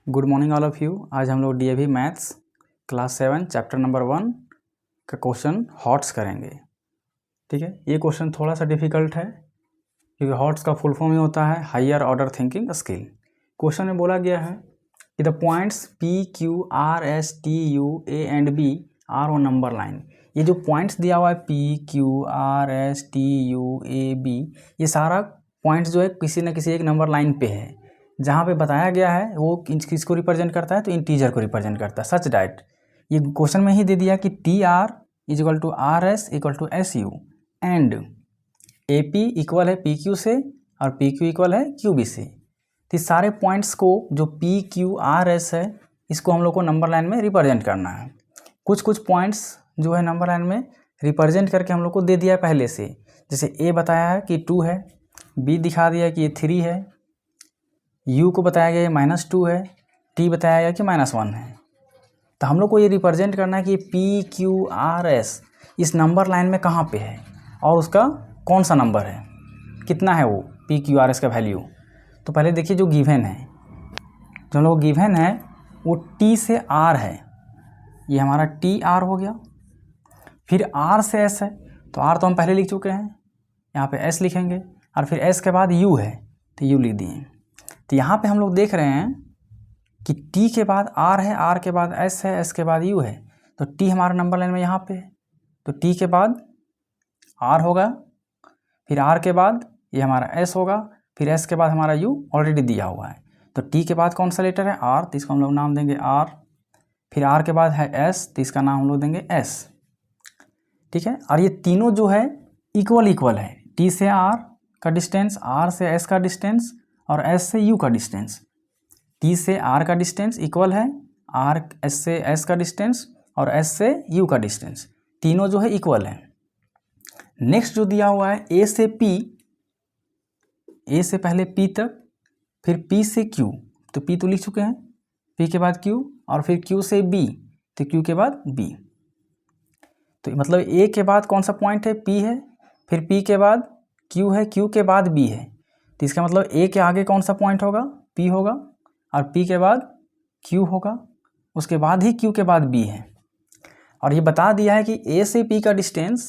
Good morning all of you. आज हम लोग DAV maths class 7 chapter number 1 का क्वेश्चन हॉट्स करेंगे। ठीक है, ये क्वेश्चन थोड़ा सा डिफिकल्ट है क्योंकि हॉट्स का फुल फॉर्म ही होता है higher order thinking skill. Question में बोला गया है कि the points P Q R S T U A and B are on number line. ये जो पॉइंट्स दिया हुआ है P Q R S T U A B, ये सारा पॉइंट्स जो है किसी न किसी एक नंबर लाइन पे है। जहाँ पे बताया गया है वो किसको रिप्रेजेंट करता है, तो इंटीजर को रिप्रेजेंट करता है। सच डैट ये क्वेश्चन में ही दे दिया कि T R is equal to R S equal to S U and A P equal है पी क्यू से और पी क्यू इक्वल है क्यू बी से। तो सारे पॉइंट्स को जो पी क्यू आर एस है इसको हम लोग को नंबर लाइन में रिप्रेजेंट करना है। कुछ कुछ पॉइंट्स जो है नंबर लाइन में रिप्रेजेंट करके हम लोग को दे दिया है पहले से। जैसे ए बताया है कि 2 है, बी दिखा दिया कि ये 3 है, यू को बताया गया -2 है, टी बताया गया कि -1 है। तो हम लोग को ये रिप्रेजेंट करना है कि पी क्यू आर एस इस नंबर लाइन में कहाँ पे है और उसका कौन सा नंबर है, कितना है वो पी क्यू आर एस का वैल्यू। तो पहले देखिए जो गिवन है, जो हम लोग गिवन है वो टी से आर है, ये हमारा टी आर हो गया। फिर आर से एस है, तो आर तो हम पहले लिख चुके हैं, यहाँ पे एस लिखेंगे और फिर एस के बाद यू है तो यू लिख दिए। तो यहाँ पे हम लोग देख रहे हैं कि टी के बाद आर है, आर के बाद एस है, एस के बाद यू है। तो टी हमारा नंबर लाइन में यहाँ पे है, तो टी के बाद आर होगा, फिर आर के बाद ये हमारा एस होगा, फिर एस के बाद हमारा यू ऑलरेडी दिया हुआ है। तो टी के बाद कौन सा लेटर है आर, तो इसको हम लोग नाम देंगे आर। फिर आर के बाद है एस, तो इसका नाम हम लोग देंगे एस। ठीक है, और ये तीनों जो है इक्वल है। टी से आर का डिस्टेंस, आर से एस का डिस्टेंस और एस से यू का डिस्टेंस। टी से आर का डिस्टेंस इक्वल है, आर एस से एस का डिस्टेंस और एस से यू का डिस्टेंस, तीनों जो है इक्वल है। नेक्स्ट जो दिया हुआ है ए से पी, ए से पहले पी तक, फिर पी से क्यू, तो पी तो लिख चुके हैं, पी के बाद क्यू और फिर क्यू से बी, तो क्यू के बाद बी। तो मतलब ए के बाद कौन सा पॉइंट है पी है, फिर पी के बाद क्यू है, क्यू के बाद बी है। तो इसका मतलब ए के आगे कौन सा पॉइंट होगा, पी होगा, और पी के बाद क्यू होगा, उसके बाद ही क्यू के बाद बी है। और ये बता दिया है कि ए से पी का डिस्टेंस,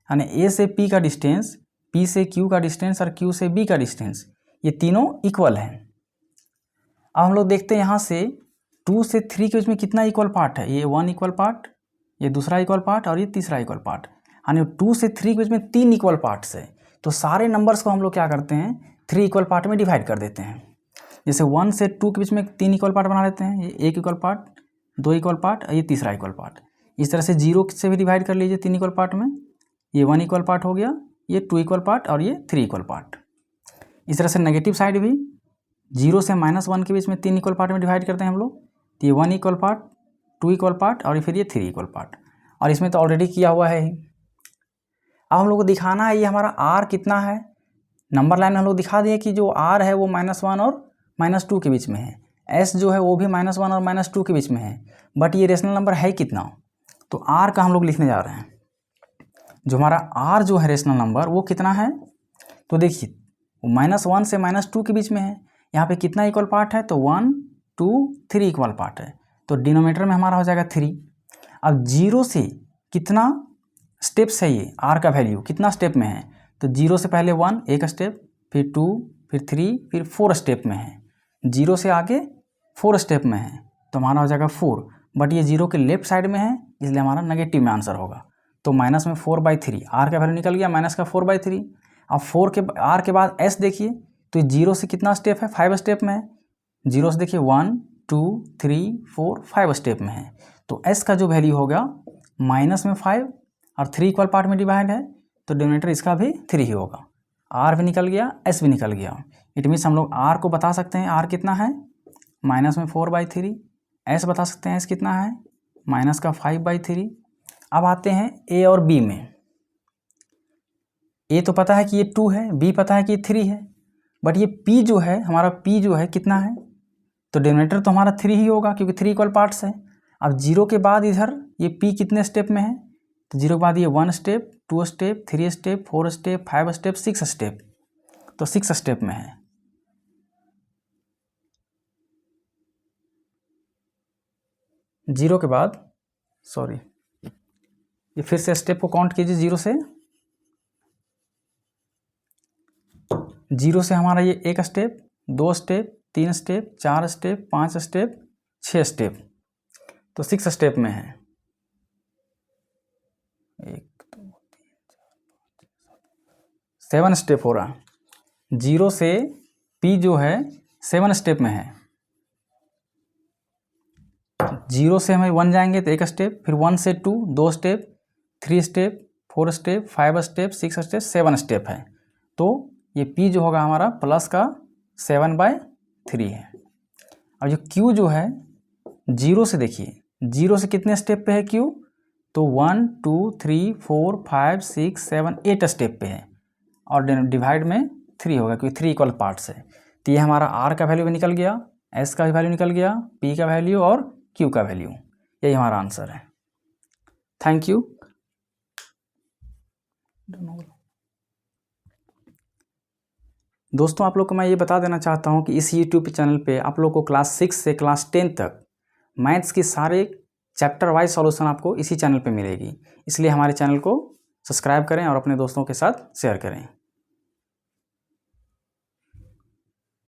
यानी ए से पी का डिस्टेंस, पी से क्यू का डिस्टेंस और क्यू से बी का डिस्टेंस, ये तीनों इक्वल हैं। अब हम लोग देखते हैं यहाँ से 2 से 3 के बीच में कितना इक्वल पार्ट है। ये 1 इक्वल पार्ट, ये दूसरा इक्वल पार्ट और ये तीसरा इक्वल पार्ट, यानी 2 से 3 के बीच में 3 इक्वल पार्ट्स है। तो सारे नंबर्स को हम लोग क्या करते हैं 3 इक्वल पार्ट में डिवाइड कर देते हैं। जैसे 1 से 2 के बीच में 3 इक्वल पार्ट बना लेते हैं, ये 1 इक्वल पार्ट, 2 इक्वल पार्ट और ये तीसरा इक्वल पार्ट। इस तरह से 0 से भी डिवाइड कर लीजिए 3 इक्वल पार्ट में, ये 1 इक्वल पार्ट हो गया, ये 2 इक्वल पार्ट और ये 3 इक्वल पार्ट। इस तरह से नेगेटिव साइड भी 0 से -1 के बीच में 3 इक्वल पार्ट में डिवाइड करते हैं हम लोग, तो ये 1 इक्वल पार्ट, 2 इक्वल पार्ट और फिर ये 3 इक्वल पार्ट। और इसमें तो ऑलरेडी किया हुआ है ही। अब हम लोग को दिखाना है ये हमारा आर कितना है। नंबर लाइन में हम लोग दिखा दिए कि जो आर है वो -1 और -2 के बीच में है, एस जो है वो भी -1 और -2 के बीच में है, बट ये रेशनल नंबर है कितना, तो आर का हम लोग लिखने जा रहे हैं। जो हमारा आर जो है रेशनल नंबर वो कितना है, तो देखिए -1 से -2 के बीच में है। यहाँ पे कितना इक्वल पार्ट है, तो 1 2 3 इक्वल पार्ट है, तो डिनोमिनेटर में हमारा हो जाएगा 3। अब 0 से कितना स्टेप्स है, ये आर का वैल्यू कितना स्टेप में है, तो 0 से पहले 1 एक स्टेप, फिर 2, फिर 3, फिर 4 स्टेप में है। 0 से आगे 4 स्टेप में है, तो हमारा हो जाएगा 4, बट ये 0 के लेफ्ट साइड में है इसलिए हमारा नेगेटिव में आंसर होगा। तो माइनस में 4/3, आर का वैल्यू निकल गया माइनस का 4/3। अब 4 के आर के बाद एस देखिए, तो 0 से कितना स्टेप है, 5 स्टेप में है। 0 से देखिए 1 2 3 4 5 स्टेप में है, तो एस का जो वैल्यू होगा -5 और 3 इक्वल पार्ट में डिवाइड है, तो डिनोमिनेटर इसका भी 3 ही होगा। आर भी निकल गया, एस भी निकल गया। इट मीन्स हम लोग आर को बता सकते हैं आर कितना है -4/3, एस बता सकते हैं एस कितना है -5/3। अब आते हैं ए और बी में। ए तो पता है कि ये 2 है, बी पता है कि ये 3 है, बट ये पी जो है हमारा, पी जो है कितना है, तो डिनोमिनेटर तो हमारा 3 ही होगा क्योंकि 3 इक्वल पार्ट्स है। अब 0 के बाद इधर ये पी कितने स्टेप में है, तो 0 के बाद ये 1 step, 2 step, 3 step, 4 step, 5 step, 6 step, तो 6 स्टेप में है। जीरो के बाद सॉरी ये फिर से स्टेप को काउंट कीजिए। जीरो से हमारा ये एक step, 2 step, 3 step, 4 step, 5 step, 6 step, तो 6 स्टेप में है। 7 स्टेप हो रहा। जीरो से पी जो है 7 स्टेप में है। जीरो से हमें 1 जाएंगे तो एक स्टेप, फिर 1 से 2 2 step, 3 step, 4 step, 5 step, 6 step, 7 step है। तो ये P जो होगा हमारा प्लस का 7/3 है। अब जो Q जो है जीरो से, देखिए जीरो से कितने स्टेप पे है Q, तो 1 2 3 4 5 6 7 8 स्टेप पे है और डिवाइड में 3 होगा क्योंकि 3 इक्वल पार्ट्स है। तो ये हमारा R का वैल्यू भी निकल गया, S का भी वैल्यू निकल गया, P का वैल्यू और Q का वैल्यू। यही हमारा आंसर है। Thank you. दोस्तों आप लोग को मैं ये बता देना चाहता हूँ कि इस YouTube चैनल पे आप लोग को क्लास 6 से क्लास 10 तक मैथ्स की सारे चैप्टर वाइज सॉल्यूशन आपको इसी चैनल पे मिलेगी। इसलिए हमारे चैनल को सब्सक्राइब करें और अपने दोस्तों के साथ शेयर करें।